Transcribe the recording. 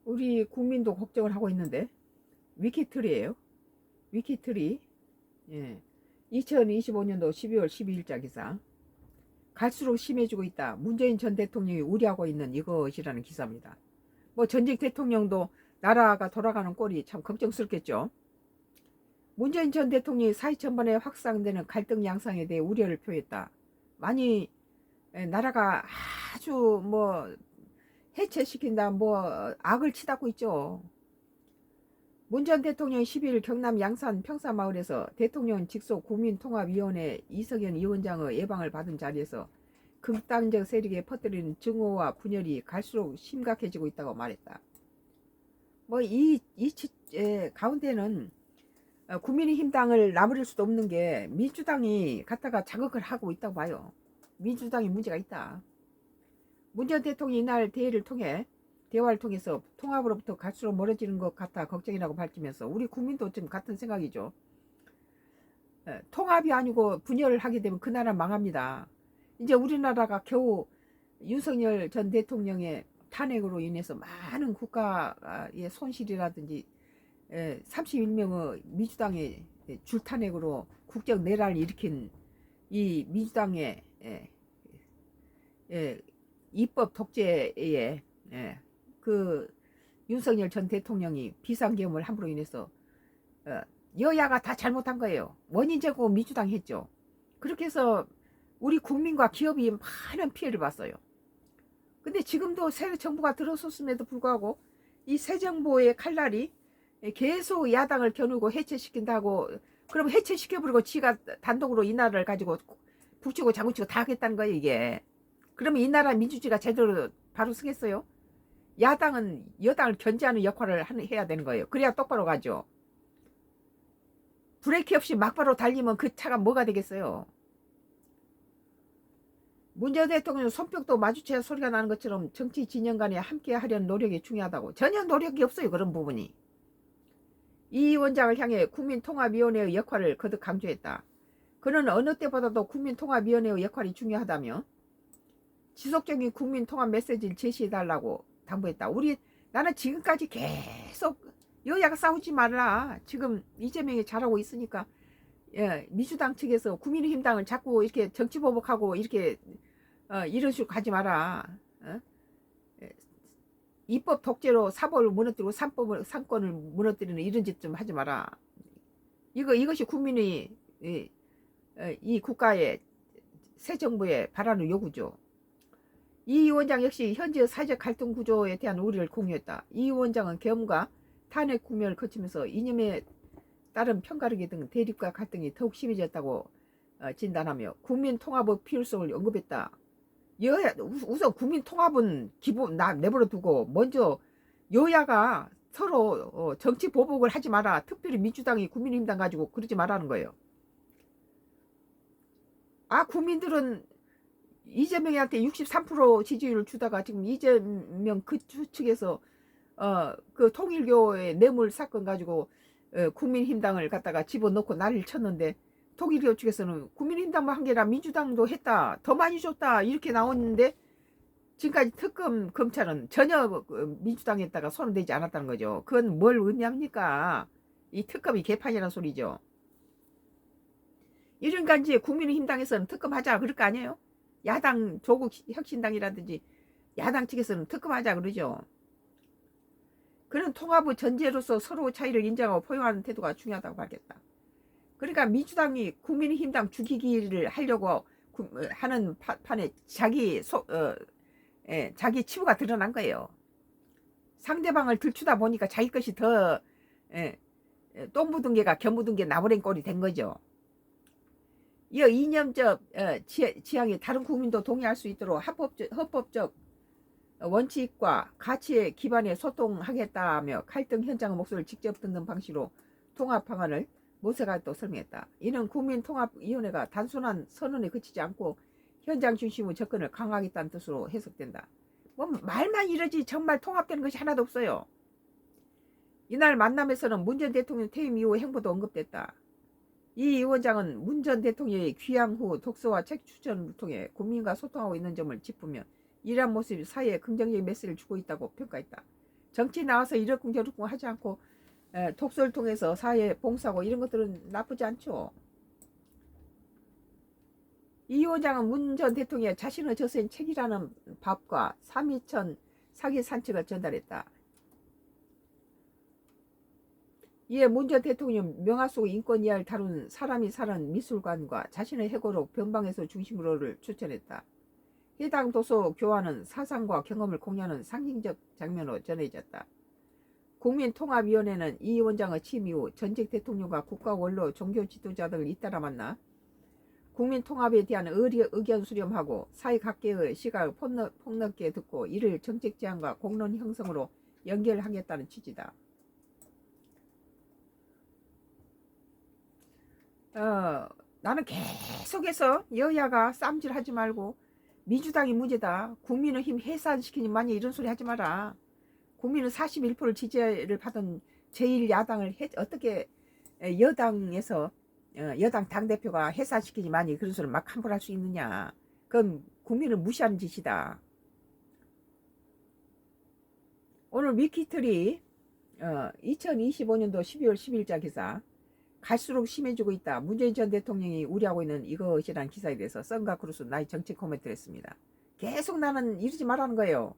우리 국민도 걱정을 하고 있는데 위키트리예요. 위키트리. 예. 2025년도 12월 12일자 기사. 갈수록 심해지고 있다. 문재인 전 대통령이 우려하고 있는 이것이라는 기사입니다. 뭐 전직 대통령도 나라가 돌아가는 꼴이 참 걱정스럽겠죠. 문재인 전 대통령이 사회 전반에 확산되는 갈등 양상에 대해 우려를 표했다. 많이 나라가 아주 뭐 해체시킨다, 뭐 악을 치닫고 있죠. 문 전 대통령이 12일 경남 양산 평사마을에서 대통령 직속 국민통합위원회 이석연 위원장의 예방을 받은 자리에서 극단적 세력에 퍼뜨리는 증오와 분열이 갈수록 심각해지고 있다고 말했다. 뭐 가운데는 국민의힘당을 나무릴 수도 없는 게 민주당이 갖다가 자극을 하고 있다고 봐요. 민주당이 문제가 있다. 문 전 대통령이 이날 대화를 통해서 통합으로부터 갈수록 멀어지는 것 같아 걱정이라고 밝히면서 우리 국민도 지금 같은 생각이죠. 통합이 아니고 분열을 하게 되면 그 나라 망합니다. 이제 우리나라가 겨우 윤석열 전 대통령의 탄핵으로 인해서 많은 국가의 손실이라든지 31명의 민주당의 줄탄핵으로 국정 내란을 일으킨 이 민주당의 입법 독재에 그 윤석열 전 대통령이 비상계엄을 함으로 인해서 여야가 다 잘못한 거예요. 원인 제공 민주당이 했죠. 그렇게 해서 우리 국민과 기업이 많은 피해를 봤어요. 근데 지금도 새 정부가 들어섰음에도 불구하고 이 새 정부의 칼날이 계속 야당을 겨누고 해체시킨다고, 그럼 해체시켜버리고 지가 단독으로 이 나라를 가지고 북치고 장구치고 다 하겠다는 거예요, 이게. 그러면 이 나라 민주주의가 제대로 바로 서겠어요? 야당은 여당을 견제하는 역할을 해야 되는 거예요. 그래야 똑바로 가죠. 브레이크 없이 막바로 달리면 그 차가 뭐가 되겠어요? 문 전 대통령 손뼉도 마주쳐야 소리가 나는 것처럼 정치 진영 간에 함께 하려는 노력이 중요하다고. 전혀 노력이 없어요, 그런 부분이. 이 위원장을 향해 국민통합위원회의 역할을 거듭 강조했다. 그는 어느 때보다도 국민통합위원회의 역할이 중요하다며 지속적인 국민통합 메시지를 제시해달라고 당부했다. 나는 지금까지 계속 여야가 싸우지 말라. 지금 이재명이 잘하고 있으니까 민주당 측에서 국민의힘당을 자꾸 이렇게 정치보복하고 이렇게 이런 식으로 가지 마라. 입법 독재로 사법을 무너뜨리고 상권을 무너뜨리는 이런 짓 좀 하지 마라. 이것이 국민의 이 국가의 새 정부의 바라는 요구죠. 이 위원장 역시 현재 사회적 갈등 구조에 대한 우려를 공유했다. 이 위원장은 계엄과 탄핵 국면을 거치면서 이념에 따른 편가르기 등 대립과 갈등이 더욱 심해졌다고 진단하며 국민 통합의 필요성을 언급했다. 우선 국민 통합은 기본 내버려 두고 먼저 여야가 서로 정치 보복을 하지 마라. 특별히 민주당이 국민의힘당 가지고 그러지 말라는 거예요. 국민들은 이재명한테 63% 지지율을 주다가 지금 이재명 그 측에서 그 통일교의 뇌물 사건 가지고 국민힘당을 갖다가 집어넣고 난리를 쳤는데 통일교 측에서는 국민힘당만 한 게 아니라 민주당도 했다, 더 많이 줬다 이렇게 나왔는데 지금까지 특검 검찰은 전혀 민주당에다가 손을 대지 않았다는 거죠. 그건 뭘 의미합니까? 이 특검이 개판이라는 소리죠. 이러니까 이제 국민의힘당에서는 특검하자 그럴 거 아니에요? 야당 조국혁신당이라든지 야당 측에서는 특검하자 그러죠. 그런 통합의 전제로서 서로 차이를 인정하고 포용하는 태도가 중요하다고 밝혔다. 그러니까 민주당이 국민의힘당 죽이기를 하려고 하는 판에 자기 치부가 드러난 거예요. 상대방을 들추다 보니까 자기 것이 더 똥 묻은 게가 견 묻은 게 나버린 꼴이 된 거죠. 이 이념적 지향이 다른 국민도 동의할 수 있도록 헌법적 원칙과 가치에 기반해 소통하겠다며 갈등 현장의 목소리를 직접 듣는 방식으로 통합 방안을 모색하겠다고 설명했다. 이는 국민통합위원회가 단순한 선언에 그치지 않고 현장 중심의 접근을 강화하겠다는 뜻으로 해석된다. 뭐 말만 이러지 정말 통합되는 것이 하나도 없어요. 이날 만남에서는 문 전 대통령 퇴임 이후 행보도 언급됐다. 이 위원장은 문 전 대통령의 귀향 후 독서와 책 추천을 통해 국민과 소통하고 있는 점을 짚으며 이러한 모습이 사회에 긍정적인 메시지를 주고 있다고 평가했다. 정치 나와서 이러쿵저러쿵 하지 않고 독서를 통해서 사회 봉사하고 이런 것들은 나쁘지 않죠. 이 위원장은 문 전 대통령이 자신의 저서인 책이라는 밥과 3.2천 사기 산책을 전달했다. 이에 문 전 대통령 명화 속 인권 이하를 다룬 사람이 사는 미술관과 자신의 해고록 변방에서 중심으로를 추천했다. 해당 도서 교환은 사상과 경험을 공유하는 상징적 장면으로 전해졌다. 국민통합위원회는 이 위원장의 취임 이후 전직 대통령과 국가 원로 종교 지도자 등을 잇따라 만나 국민통합에 대한 의견 수렴하고 사회각계의 시각을 폭넓게 듣고 이를 정책 제안과 공론 형성으로 연결하겠다는 취지다. 나는 계속해서 여야가 쌈질하지 말고 민주당이 문제다, 국민의힘 해산시키니 만약 이런 소리 하지 마라. 국민은 41% 지지를 받은 제1야당을 어떻게 여당에서 여당 당대표가 해산시키니 만약 그런 소리 막 함부로 할 수 있느냐. 그건 국민을 무시하는 짓이다. 오늘 위키트리 2025년도 12월 10일자 기사, 갈수록 심해지고 있다, 문재인 전 대통령이 우려하고 있는 이것이란 기사에 대해서 썬과 크루스 나의 정책 코멘트를 했습니다. 계속 나는 이러지 말라는 거예요.